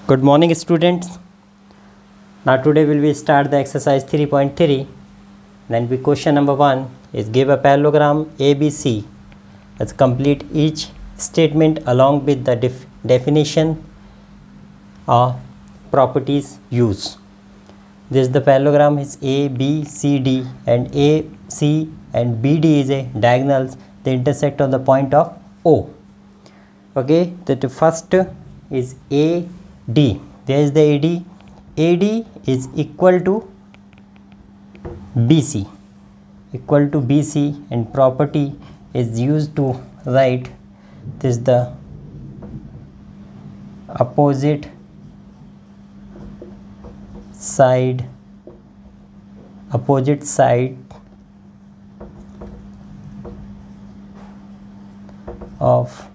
Good morning, students. Now today we will start the exercise 3.3. Then we question number 1 is give a parallelogram ABC. Let's complete each statement along with the definition of properties used. This the parallelogram is ABCD, and AC and BD is a diagonals. They intersect on the point of O. Okay, the first is AD. There is the AD. AD is equal to BC. Equal to BC, and property is used to write this the opposite side of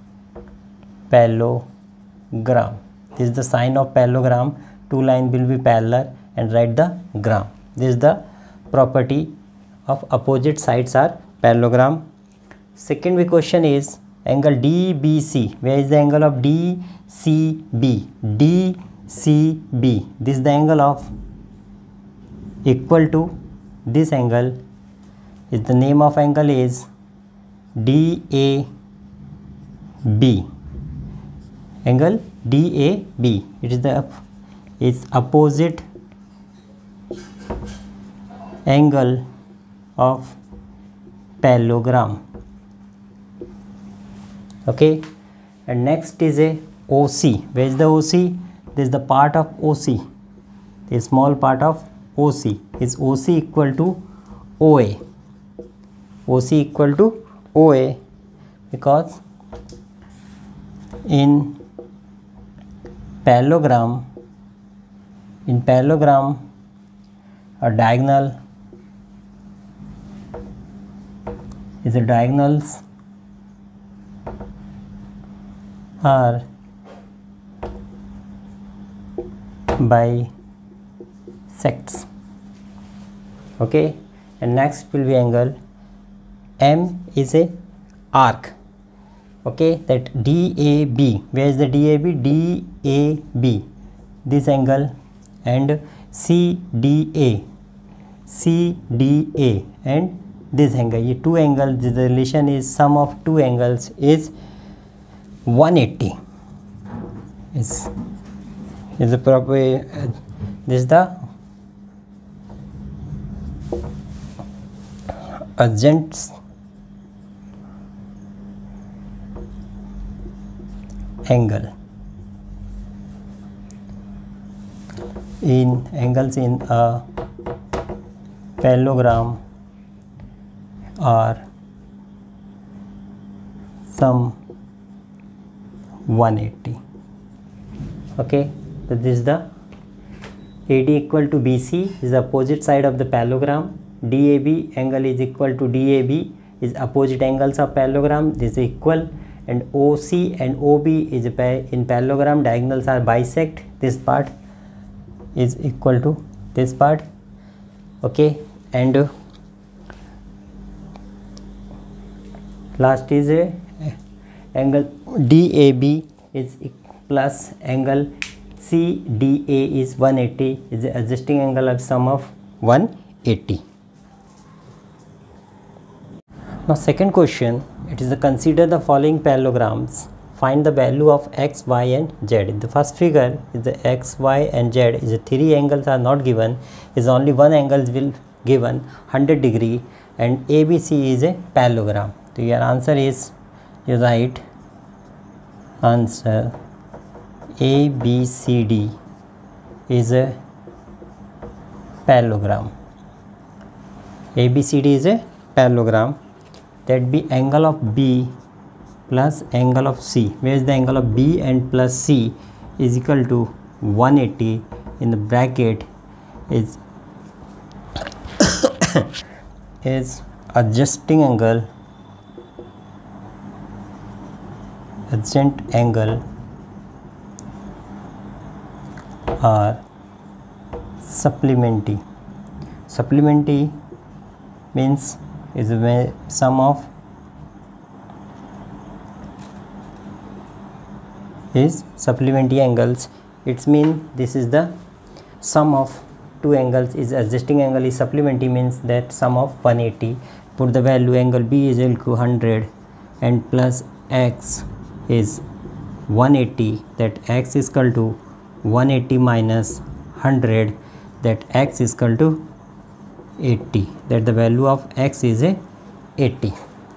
parallelogram. This is the sign of parallelogram. Two lines will be parallel and write the gram. This is the property of opposite sides are parallelogram. Second question is angle DBC. Where is the angle of DCB? DCB. This is the angle of equal to this angle. Is the name of angle is DAB. Angle DAB. It is the opposite angle of parallelogram. Okay, and next is a OC. Where is the OC? This is the part of OC. The small part of OC is OC equal to OA. OC equal to OA because in parallelogram a diagonal is the diagonals are bisects. Okay, and next will be angle M is a arc. Okay, that DAB. Where is the DAB? DAB. This angle, and CDA and this angle. ये two angles. The relation is sum of two angles is 180. Is the proper. This is the adjacent angle. In angles in a parallelogram are sum 180. Okay, so this is the AD equal to BC is the opposite side of the parallelogram. DAB angle is equal to DAB is opposite angles of parallelogram. This is equal, and OC and OB is in parallelogram diagonals are bisect. This part is equal to this part. Okay, and last is a angle DAB is plus angle CDA is 180 is the adjusting angle of sum of 180. Now second question, it is consider the following parallelograms. Find the value of x, y and z. In the first figure is the x, y and z is the three angles are not given, is only one angle will given 100 degree, and ABC is a parallelogram. So your answer is, your right answer ABCD is a parallelogram. ABCD is a parallelogram. That be angle of B plus angle of C. Where is the angle of B and plus C is equal to 180 in the bracket is is adjacent angle are supplementary. Supplementary means is the sum of is supplementary angles It's mean this is the sum of two angles is adjusting angle is supplementary, means that sum of 180. Put the value angle B is equal to 100 and plus x is 180, that x is equal to 180 minus 100, that x is equal to 80, that the value of x is a 80.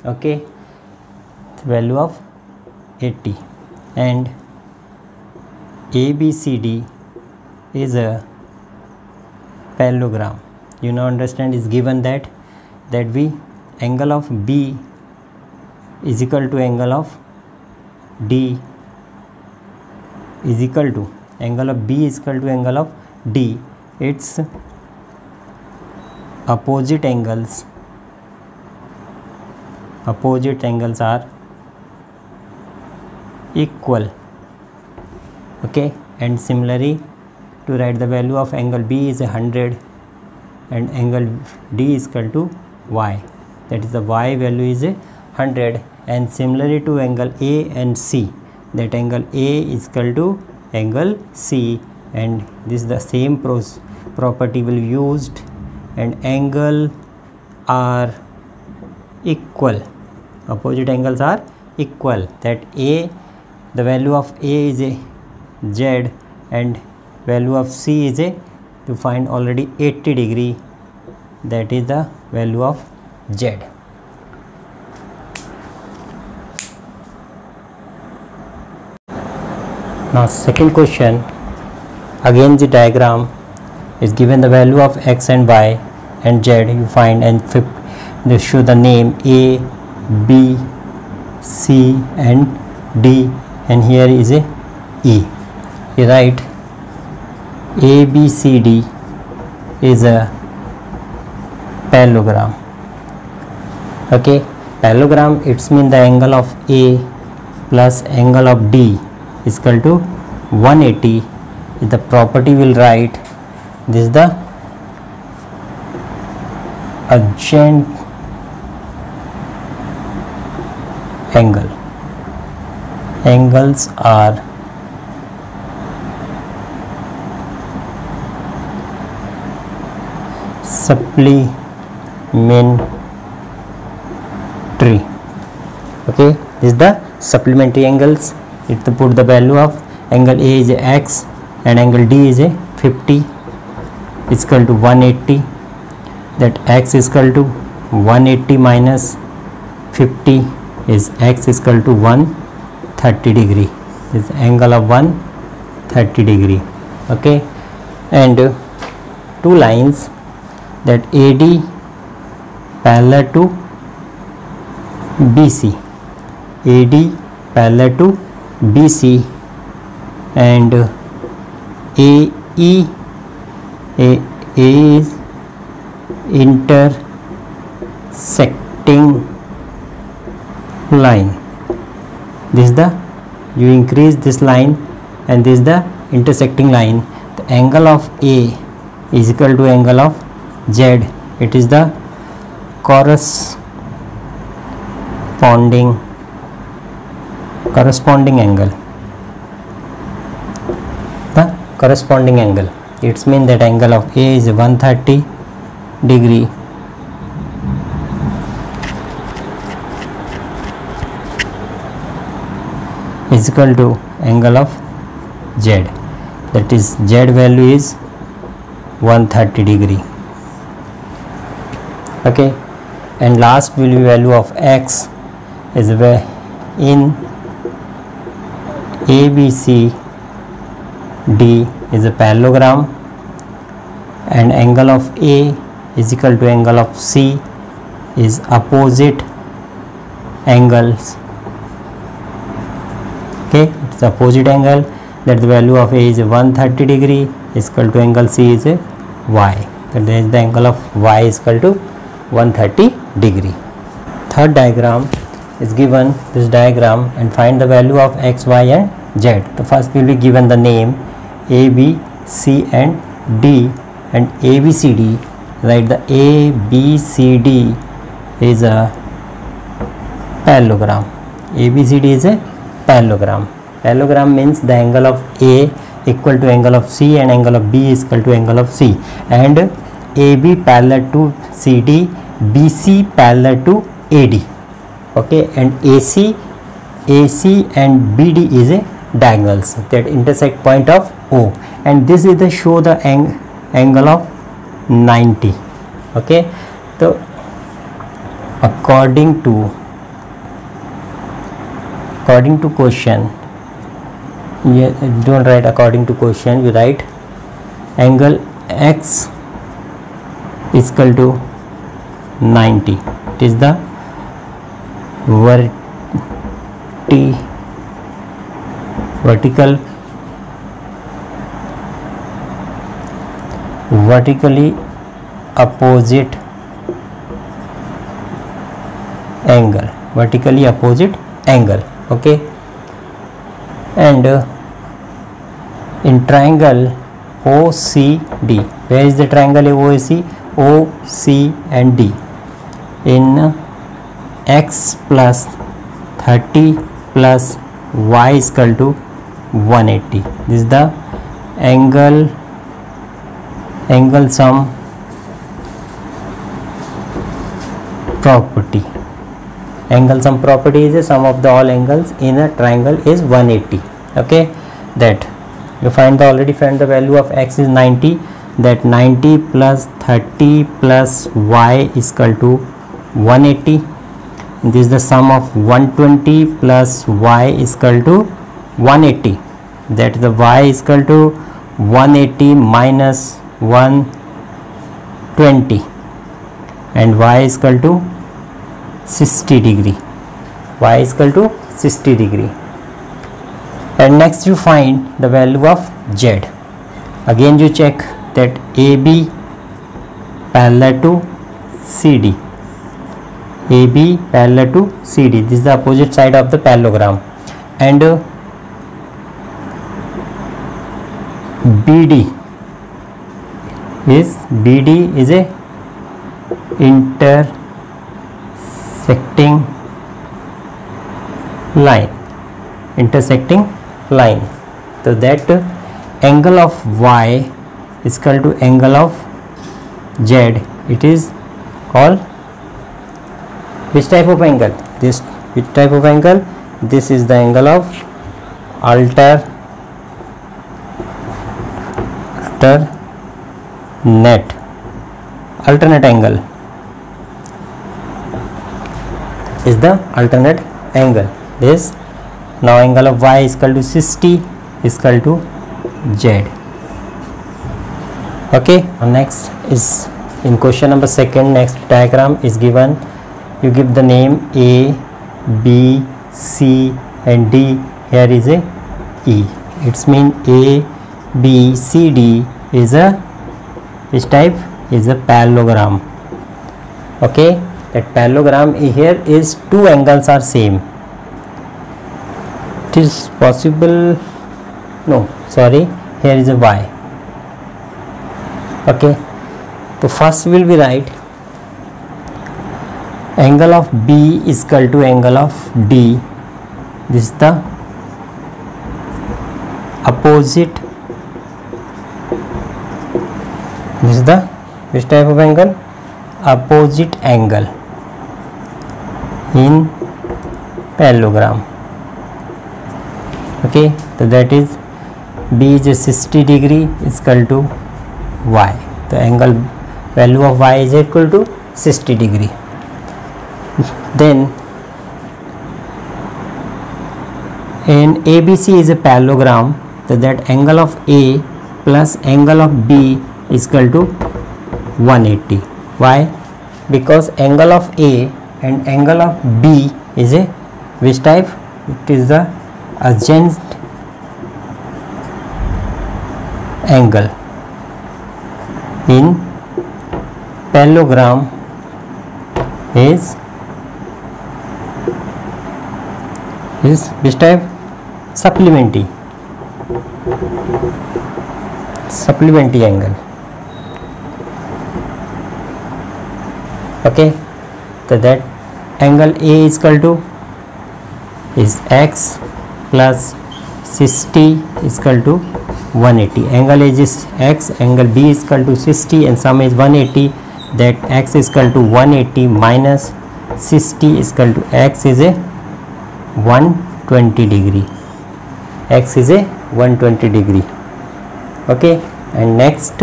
Okay, the value of 80. And ABCD is a parallelogram. You now understand, is given that we angle of B is equal to angle of D is equal to angle of B is equal to angle of D. Its opposite angles are equal. Okay, and similarly to write the value of angle B is 100 and angle D is equal to y, that is the y value is 100. And similarly to angle A and C, that angle A is equal to angle C, and this is the same property will be used, and angle are equal, opposite angles are equal, that A, the value of A is a Z and value of C is a, to find already 80 degree, that is the value of Z. Now second question, again the diagram is given the value of x and y and z you find, and they show the name A, B, C and D, and here is a E. You write ABCD is a parallelogram. Okay, parallelogram, it's mean the angle of A plus angle of D is equal to 180. The property will write, this is the adjacent angle, angles are supplementary. Okay, this is the supplementary angles. It to put the value of angle A is x and angle D is 50 is equal to 180, that x is equal to 180 minus 50 is x is equal to 130 degree, this angle of 130 degree. Okay, and two lines, that AD parallel to BC, AD parallel to BC, and AE is intersecting line. This is the, you increase this line and this is the intersecting line. The angle of A is equal to angle of Z, it is the corresponding angle, the corresponding angle. It's mean that angle of A is 130 degree is equal to angle of Z, that is Z value is 130 degree. Okay, and last will be value of x is where in ABCD is a parallelogram, and angle of A is equal to angle of C is opposite angles. Okay, it's opposite angle, that the value of A is 130 degree is equal to angle C is a y, that is the angle of y is equal to 130 degree. Third diagram is given, this diagram, and find the value of x, y and z. The first will be given the name A, B, C and D, and ABCD, write the ABCD is a parallelogram. ABCD is a parallelogram. Parallelogram means the angle of A equal to angle of C and angle of B is equal to angle of C, and AB parallel to CD, BC parallel to AD. Okay, and AC and BD is a diagonals that intersect point of O, and this is the show the angle of 90. Okay, so according to question, don't write according to question, you write angle X is equal to 90. It is the vertically opposite angle. Okay, and in triangle OCD, where is the triangle OAC? OC and D, in X plus 30 plus Y is equal to 180. This is the angle sum property. Angle sum property is the sum of the all angles in a triangle is 180. Okay, that you already find the value of X is 90, that 90 plus 30 plus Y is equal to 180. This is the sum of 120 plus Y is equal to 180, that the Y is equal to 180 minus 120, and Y is equal to 60 degree. Y is equal to 60 degree. And next you find the value of Z. Again you check that AB parallel to CD. AB parallel to CD. This is the opposite side of the parallelogram. And BD is a intersecting line. So that angle of Y is equal to angle of Z. It is called which type of angle? Which type of angle? This is the angle of alternate angle. Is the alternate angle. This now angle of Y is equal to 60 is equal to Z. Okay, next is in question number 2. Next diagram is given. You give the name A, B, C and D. Here is a E. It's mean A, B, C, D is a which type? Is a parallelogram. Okay, that parallelogram here is two angles are same. It is possible, no, sorry, here is a Y. Okay, so first will be write angle of B is equal to angle of D. This is the opposite. This is the which type of angle? Opposite angle in parallelogram. Okay, so that is B is a 60 degree is equal to Y. The angle value of Y is equal to 60 degree. Then in ABC is a parallelogram, so that angle of A plus angle of B is equal to 180. Why? Because angle of A and angle of B is a which type? It is the adjacent angle in parallelogram is which type? Supplementary angle. Okay, so that angle A is equal to is X plus 60 is equal to 180. Angle is x, angle B is equal to 60 and sum is 180. That x is equal to 180 minus 60 is equal to x is a 120 degree. X is a 120 degree. Okay, and next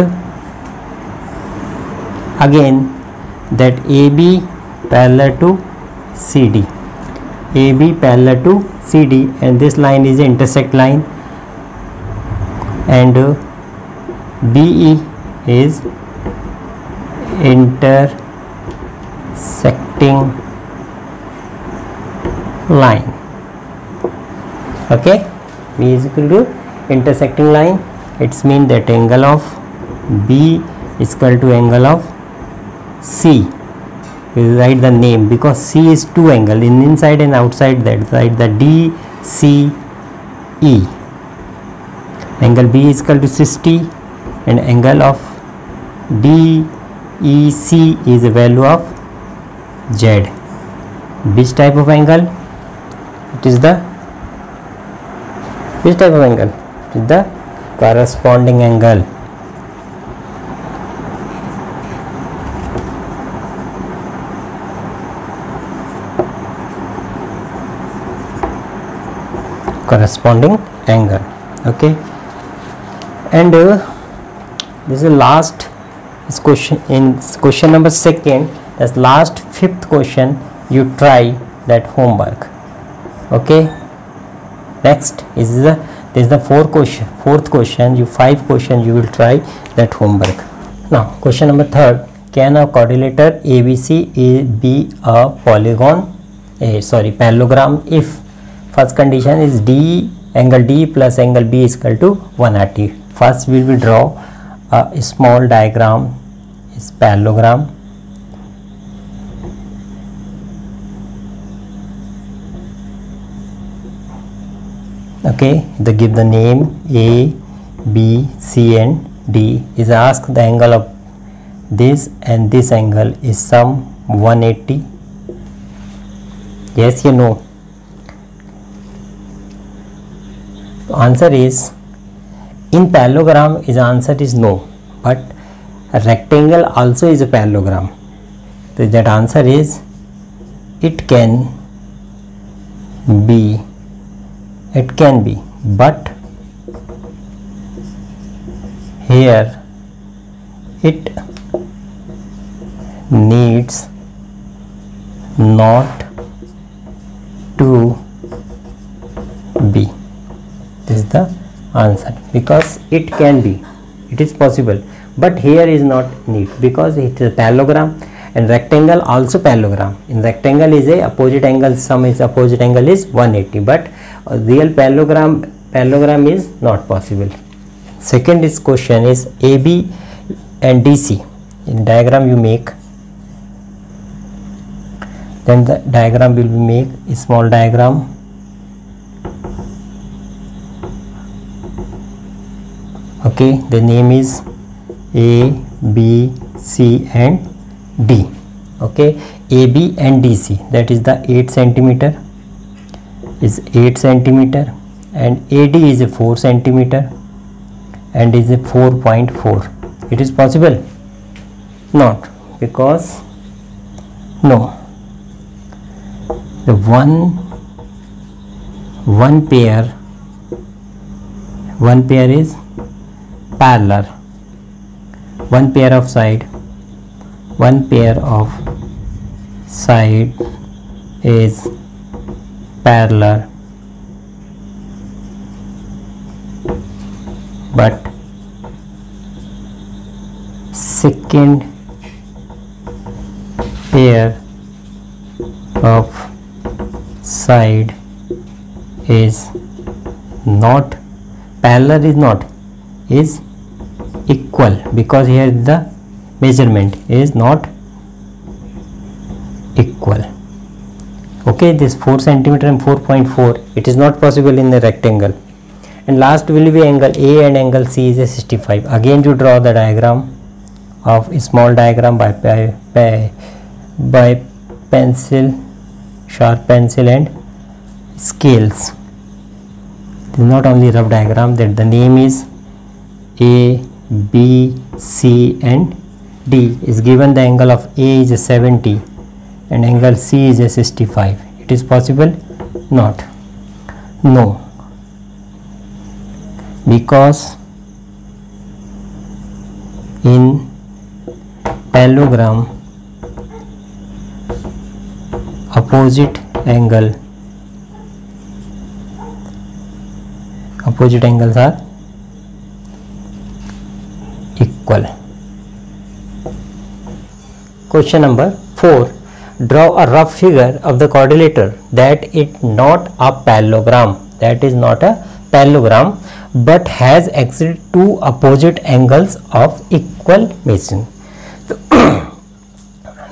again that AB parallel to CD. AB parallel to CD, and this line is an intersect line, and BE is intersecting line. Okay, B is equal to intersecting line. It's mean that angle of B is equal to angle of C. We will write the name because C is two angle in inside and outside that side, the DCE. Angle B is equal to 60 and angle of DEC is a value of Z. Which type of angle? It is the which type of angle? It is the corresponding angle. Corresponding angle. Okay, and this is last this question in question number 2nd. That's last 5th question. You try that homework. Okay, next is the fourth question. You 5 questions you will try that homework. Now question number 3rd. Can a quadrilateral ABC be a parallelogram if first condition is angle D plus angle B is equal to 180. First we will draw a small diagram, is parallelogram. Okay, they give the name A, B, C and D. Is asked the angle of this and this angle is sum 180. Yes, you know. Answer is in parallelogram is answer is no, but a rectangle also is a parallelogram. So that answer is it can be, but here it needs not to be. This is the answer, because it can be, it is possible, but here is not need because it is a parallelogram, and rectangle also parallelogram. In rectangle is a opposite angle, sum is opposite angle is 180, but real parallelogram is not possible. Second is question is AB and DC. In diagram you make, then the diagram will be make a small diagram. Okay, the name is A, B, C and D. Okay, AB and DC, that is the 8 centimeter is 8 centimeter, and AD is a 4 centimeter and is a 4.4. It is possible? Not, because no, the one pair is parallel, one pair of side is parallel, but second pair of side is not parallel, is not, is equal, because here the measurement is not equal. Okay, this 4 centimeter and 4.4, it is not possible in the rectangle. And last will be angle A and angle C is a 65. Again you draw the diagram of a small diagram by pencil, sharp pencil and scales. This is not only rough diagram, that the name is A, B, C and D is given the angle of A is a 70 and angle C is a 65. It is possible? Not. No. Because in parallelogram opposite angles are equal. Question number 4. Draw a rough figure of the quadrilateral that is not a parallelogram, but has actually two opposite angles of equal measurement. So,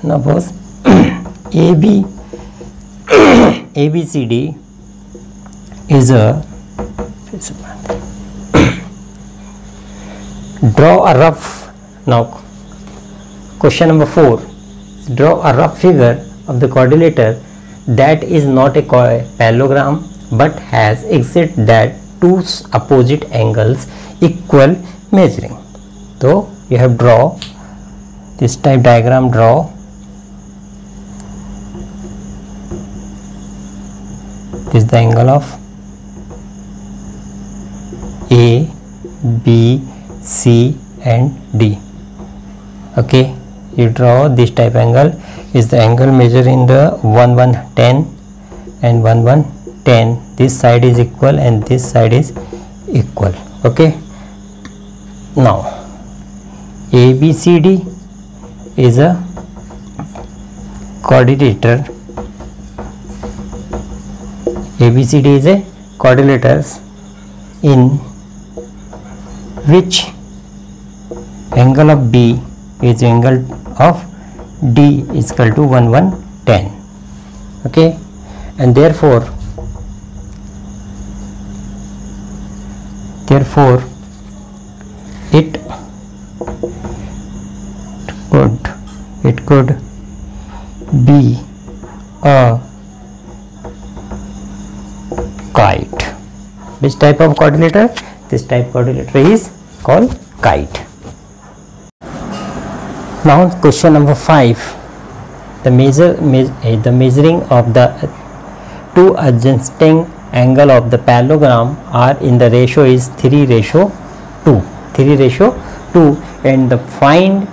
now suppose ABCD is a draw a rough. Now question number 4, draw a rough figure of the quadrilateral that is not a parallelogram but has exit that two opposite angles equal measuring. So you have draw this type diagram. Draw this is the angle of A, B, C and D. Okay, you draw this type angle is the angle measured in the 1110 and 1110. This side is equal and this side is equal. Okay, now ABCD is a quadrilateral. ABCD is a quadrilateral in which angle of B is angle of D is equal to 1110. Okay, and therefore it could be a kite. Which type of quadrilateral? This type quadrilateral is called kite. Now question number 5, the measuring of the two adjacent angle of the parallelogram are in the ratio is 3:2, and the find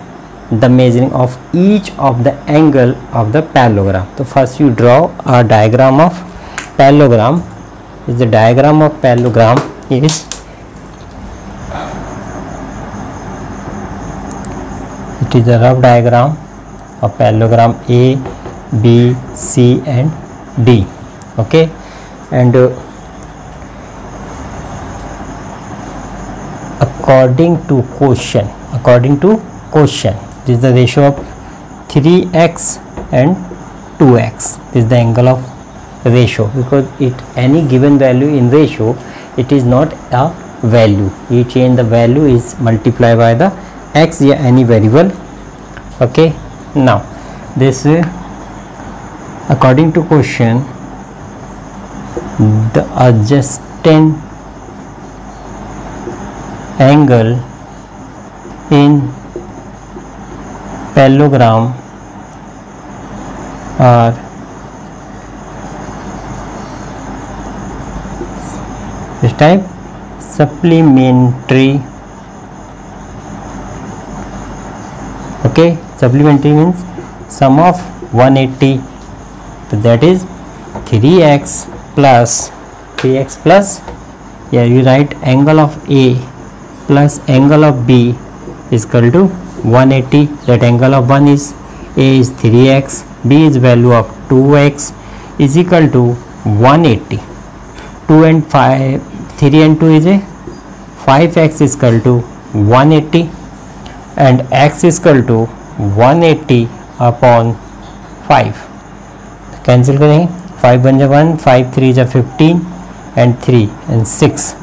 the measuring of each of the angle of the parallelogram. So first you draw a diagram of parallelogram. The diagram of parallelogram is it is a rough diagram of parallelogram A, B, C and D. Okay, and according to question, this is the ratio of 3x and 2x. This is the angle of ratio, because it any given value in ratio, it is not a value. You change the value is multiplied by the x या any variable. Okay, now this according to question, the adjacent angle in parallelogram are this type supplementary. Okay, supplementary means sum of 180, so that is 3x plus here you write angle of A plus angle of B is equal to 180. That angle of one is A is 3x, B is value of 2x is equal to 180. 2 and 5, 3 and 2 is a 5x is equal to 180 and x is equal to 180 upon 5. Cancel करेंगे, 5 बन जा 1, 5 3 जा 15 and 3 and 6,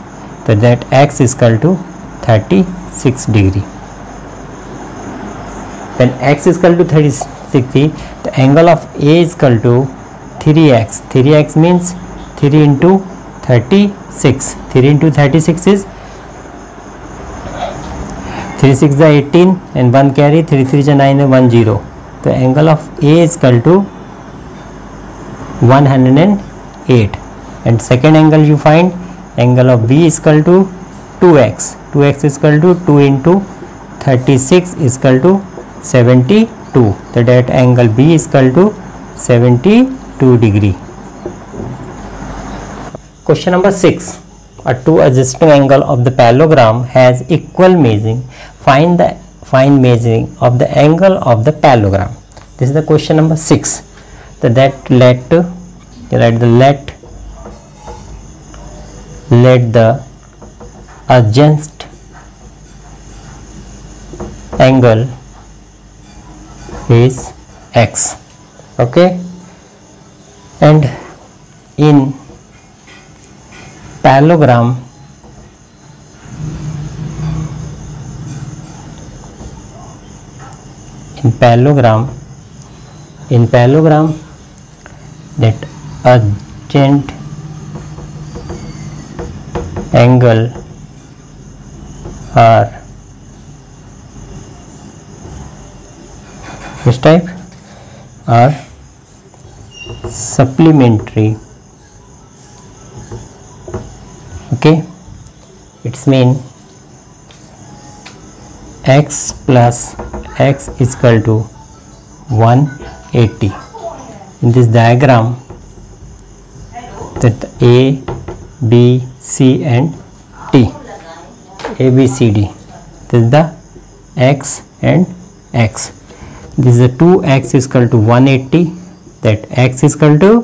so that x is equal to 36 degree. When x is equal to 36 degree, the angle of A is equal to 3x. 3x means 3 into 36. 3 into 36 is 3 6 is 18 and 1 carry, 3 3 is 9 and 1 0. The angle of A is equal to 108, and second angle you find angle of B is equal to 2x. 2x is equal to 2 into 36 is equal to 72. So that angle B is equal to 72 degree. Question number 6. A two adjacent angle of the parallelogram has equal measuring. Find measuring of the angle of the parallelogram. This is the question number 6. So that let the adjacent angle is x. Okay, and in parallelogram that adjacent angle are this type are supplementary. Okay, it's mean x plus x is equal to 180. In this diagram, that A, B, C and T, A, B, C, D, this is the x and x. This is the 2x is equal to 180, that x is equal to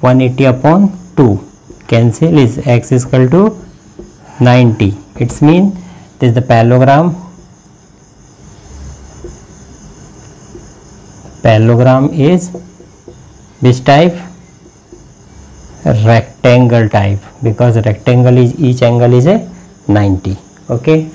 180 upon 2. Cancel is x is equal to 90. It's mean this is the parallelogram. Parallelogram is this type, rectangle type, because rectangle is each angle is a 90. Okay,